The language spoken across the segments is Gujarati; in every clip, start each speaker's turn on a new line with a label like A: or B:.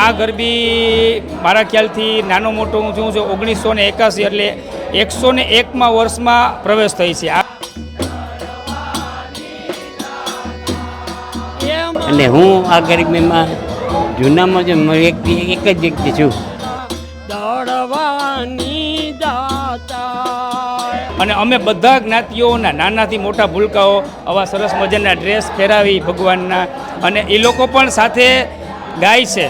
A: આ ગરબી મારા ખ્યાલથી નાનો મોટો હું જોઉં છું 1981 એટલે 101માં વર્ષમાં પ્રવેશ થઈ છે.
B: અને હું આ ગરબીમાં જૂનામાં જો એક જ વ્યક્તિ છું.
A: અને અમે બધા જ્ઞાતિઓના નાનાથી મોટા ભૂલકાઓ આવા સરસ મજાના ડ્રેસ પહેરાવી ભગવાનના, અને એ લોકો પણ સાથે ગાય છે.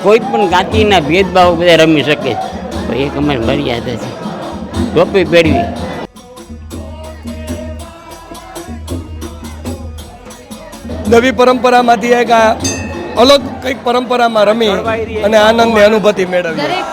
B: કોઈ પણ જ્ઞાતિના ભેદભાવ બધા રમી શકે. એક અમારી મર્યાદા છે, ટોપી પહેરવી.
C: નવી પરંપરામાંથી એક આ અલગ કંઈક પરંપરામાં રમી અને આનંદની અનુભૂતિ મેળવી.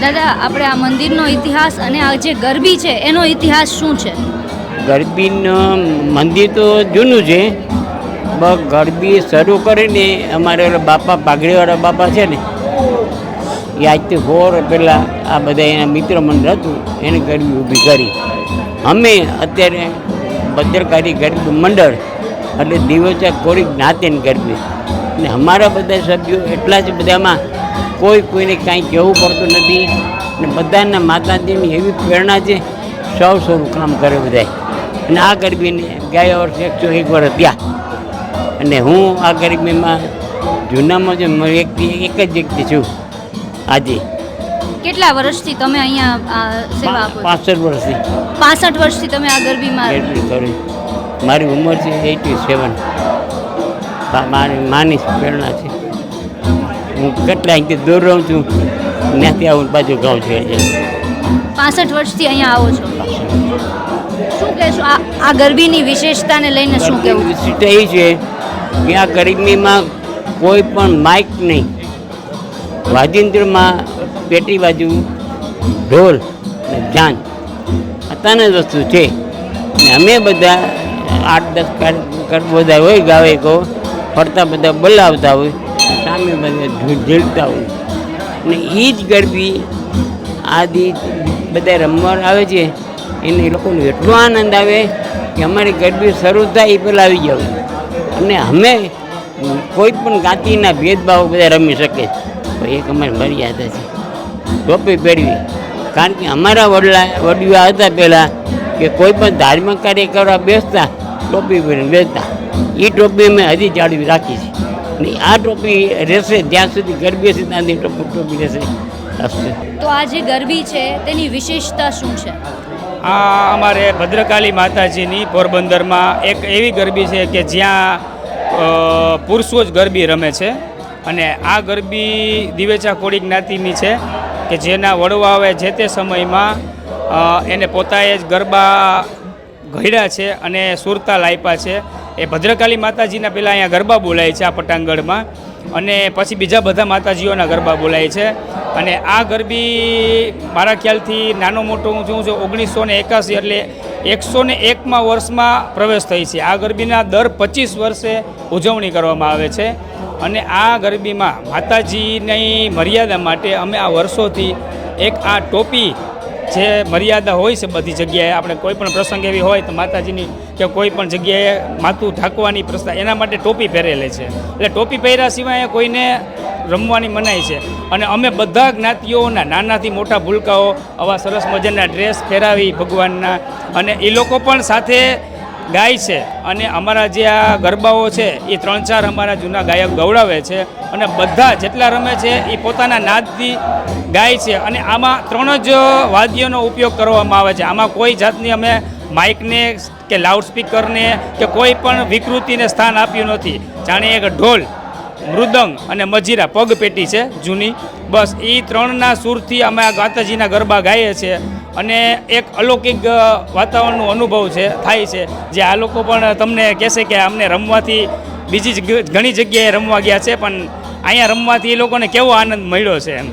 D: દાદા, આપણે આ મંદિરનો ઇતિહાસ અને આ જે ગરબી છે એનો ઇતિહાસ શું છે?
B: ગરબીનું મંદિર તો જૂનું છે, બસ ગરબી શરૂ કરીને અમારે ઓલા બાપા પાઘડીવાળા બાપા છે ને, એ આજથી 4 વર્ષ પહેલાં આ બધા એના મિત્ર મંડળ હતું એને ગરબી ઊભી કરી. અમે અત્યારે ભદ્રકાળી ગરબી મંડળ એટલે દિવચા કોરી જ્ઞાતિની ગરબી, અને અમારા બધા સભ્યો એટલા જ બધામાં કોઈને કાંઈ કહેવું પડતું નથી, અને બધાના માતાજીની એવી પ્રેરણા છે, સૌ કામ કરે બધા. અને આ ગરબીને ગયા વર્ષે 101 વર્ષ થયા, અને હું આ ગરબીમાં જૂનામાં જ વ્યક્તિ એક જ વ્યક્તિ છું. આજે
D: કેટલા વર્ષથી તમે અહીંયા સેવા આપો છો?
B: 65 વર્ષથી
D: 65 વર્ષથી તમે આ ગરબીમાં
B: ગરબી કરું. મારી ઉંમર છે 87. મારી માની પ્રેરણા છે. હું કેટલા અહીંથી દૂર રહું છું, ત્યાંથી આવું પાછું ગાઉં છું.
D: 65 વર્ષથી અહીંયા આવો છો. શું કહેશો આ ગરબીની વિશેષતાને લઈને? શું કહેવું?
B: વિશિષ્ટતા એ છે કે આ ગરબીમાં કોઈ પણ માઇક નહીં, વાજિંત્રમાં પેટી બાજુ ઢોલ અને જાન આ 3 જ વસ્તુ છે. ને અમે બધા 8-10 બધા હોય ગાયકો ફરતા બધા બોલાવતા હોય, સામે બધા ઝીલતા હોય, અને એ જ ગરબી આદિ બધા રમવા આવે છે. એને એ લોકોને એટલો આનંદ આવે કે અમારી ગરબી શરૂ થાય એ પહેલાં આવી જાવ, અને અમે કોઈ પણ જ્ઞાતિના ભેદભાવ બધા રમી શકે. તો એક અમારી મર્યાદા છે ટોપી પહેરવી, કારણ કે અમારા વડીલો હતા પહેલાં કે કોઈ પણ ધાર્મિક કાર્ય કરવા બેસતા ટોપી પહેરીને બેસતા. એ ટોપી અમે હજી જાળવી રાખી છે, અને આ ટોપી રહેશે જ્યાં સુધી ગરબી હશે ત્યાંથી ટોપી રહેશે.
D: તો આ જે ગરબી છે તેની વિશેષતા શું છે?
A: આ અમારે ભદ્રકાળી માતાજીની પોરબંદરમાં એક એવી ગરબી છે કે જ્યાં પુરુષો જ ગરબી રમે છે, અને આ ગરબી દિવેચા કોળી જ્ઞાતિની છે કે જેના વડવાઓએ જે તે સમયમાં એને પોતાએ જ ગરબા ઘડ્યા છે અને સુરતાલ આપ્યા છે. એ ભદ્રકાળી માતાજીના પહેલાં અહીંયા ગરબા બોલાય છે આ પટાંગણમાં, અને પછી બીજા બધા માતાજીઓના ગરબા બોલાય છે. અને આ ગરબી મારા ખ્યાલથી નાનો મોટો હું જોઉં છું 1981 એટલે 101માં વર્ષમાં પ્રવેશ થઈ છે. આ ગરબીના દર 25 વર્ષે ઉજવણી કરવામાં આવે છે, અને આ ગરબીમાં માતાજીની મર્યાદા માટે અમે આ વર્ષોથી એક આ ટોપી જે મર્યાદા હોય છે બધી જગ્યાએ, આપણે કોઈ પણ પ્રસંગ એવી હોય તો માતાજીની કે કોઈ પણ જગ્યાએ માથું ઢાંકવાની પ્રસ્થા એના માટે ટોપી પહેરેલે છે. એટલે ટોપી પહેર્યા સિવાય કોઈને રમવાની મનાઈ છે. અને અમે બધા જ્ઞાતિઓના નાનાથી મોટા ભૂલકાઓ આવા સરસ મજાના ડ્રેસ પહેરાવી ભગવાનના, અને એ લોકો પણ સાથે ગાય છે. અને અમારા જે આ ગરબાઓ છે એ 3-4 અમારા જૂના ગાયક ગવડાવે છે, અને બધા જેટલા રમે છે એ પોતાના નાદથી ગાય છે. અને આમાં 3 જ વાદ્યોનો ઉપયોગ કરવામાં આવે છે. આમાં કોઈ જાતની અમે માઇકને કે લાઉડસ્પીકરને કે કોઈ પણ વિકૃતિને સ્થાન આપ્યું નથી. જાણે એક ઢોલ, મૃદંગ અને મજીરા પગપેટી છે જૂની, બસ એ 3ના સૂરથી અમે આ માતાજીના ગરબા ગાઈએ છીએ. અને એક અલૌકિક વાતાવરણનો અનુભવ છે થાય છે, જે આ લોકો પણ તમને કહેશે કે અમને રમવાથી બીજી ઘણી જગ્યાએ રમવા ગયા છે, પણ અહીંયા રમવાથી એ લોકોને કેવો આનંદ મળ્યો છે. એમ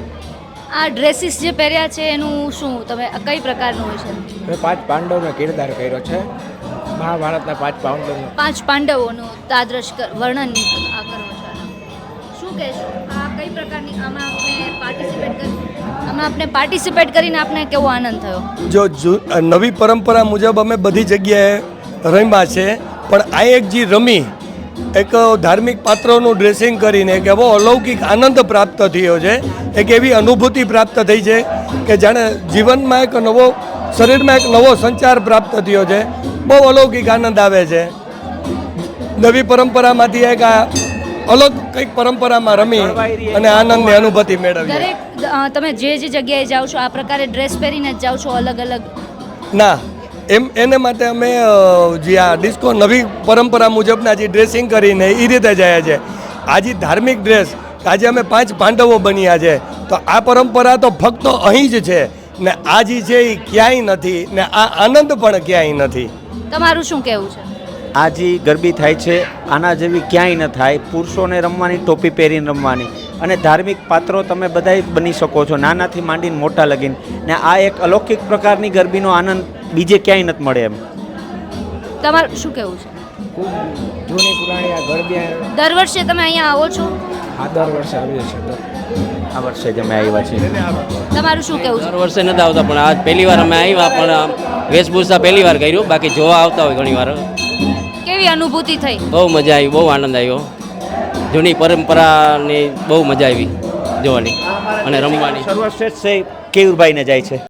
D: આ ડ્રેસીસ જે પહેર્યા છે એનું શું તમે કઈ પ્રકારનું હોય છે?
E: મેં 5 પાંડવનો કિરદાર કર્યો છે, મહાભારતના 5 પાંડવનો.
D: 5 પાંડવોનું તાદ્રશ વર્ણન આ કરો છો. શું કહેશો આ કઈ પ્રકારની આમાં આપણે પાર્ટિસિપેટ કરીને આપને કેવો આનંદ થયો?
C: જો નવી પરંપરા મુજબ અમે બધી જગ્યાએ રમ્યા છે, પણ આ એક જે રમી એક ધાર્મિક પાત્રોનું ડ્રેસિંગ કરીને એક એવો અલૌકિક આનંદ પ્રાપ્ત થયો છે, એક એવી અનુભૂતિ પ્રાપ્ત થઈ છે કે જાણે જીવનમાં એક નવો શરીરમાં એક નવો સંચાર પ્રાપ્ત થયો છે. બહુ અલૌકિક આનંદ આવે છે. નવી પરંપરામાંથી એક આ અલગ કંઈક પરંપરામાં રમી અને આનંદની અનુભૂતિ મેળવી.
D: દરેક તમે જે જગ્યાએ જાઓ છો આ પ્રકારે ડ્રેસ પહેરીને જ જાઓ છો અલગ અલગ?
C: ના, એને માટે અમે જે આ ડિસ્કો નવી પરંપરા મુજબના જે ડ્રેસિંગ કરીને એ રીતે જાય છે. આજે ધાર્મિક ડ્રેસ આજે અમે 5 પાંડવો બન્યા છે, તો આ પરંપરા તો ફક્ત અહીં જ છે ને આ જે છે એ ક્યાંય નથી, ને આ આનંદ પણ ક્યાંય નથી.
D: તમારું શું કહેવું છે?
F: આ જે ગરબી થાય છે આના જેવી ક્યાંય ન થાય. પુરુષોને રમવાની, ટોપી પહેરીને રમવાની, અને ધાર્મિક પાત્રો તમે બધાય બની શકો છો, નાનાથી માંડીને મોટા લગીને. ને આ એક અલૌકિક પ્રકારની ગરબીનો આનંદ બીજે ક્યાંય નથી મળે એમ.
D: તમારું શું કહેવું છે?
E: ખૂબ જૂની પુરાણી આ ગરબી
D: દર વર્ષે તમે અહીંયા આવો છો?
E: આ દર વર્ષે આવીએ છીએ.
F: આ વર્ષે જ અમે આવ્યા છીએ.
D: તમારું શું કહેવું છે?
G: દર વર્ષે નથી આવતા પણ આજ પહેલી વાર અમે આવ્યા, પણ વેશભૂષા પહેલી વાર કર્યું, બાકી જોવા આવતા હોય ઘણી વાર.
D: કેવી અનુભૂતિ થઈ?
G: બહુ મજા આવી, બહુ આનંદ આવ્યો. જૂની પરંપરાની બહુ મજા આવી જોવાની અને રમવાની.
F: સર્વશ્રેષ્ઠ છે કેયુરભાઈને જાય છે.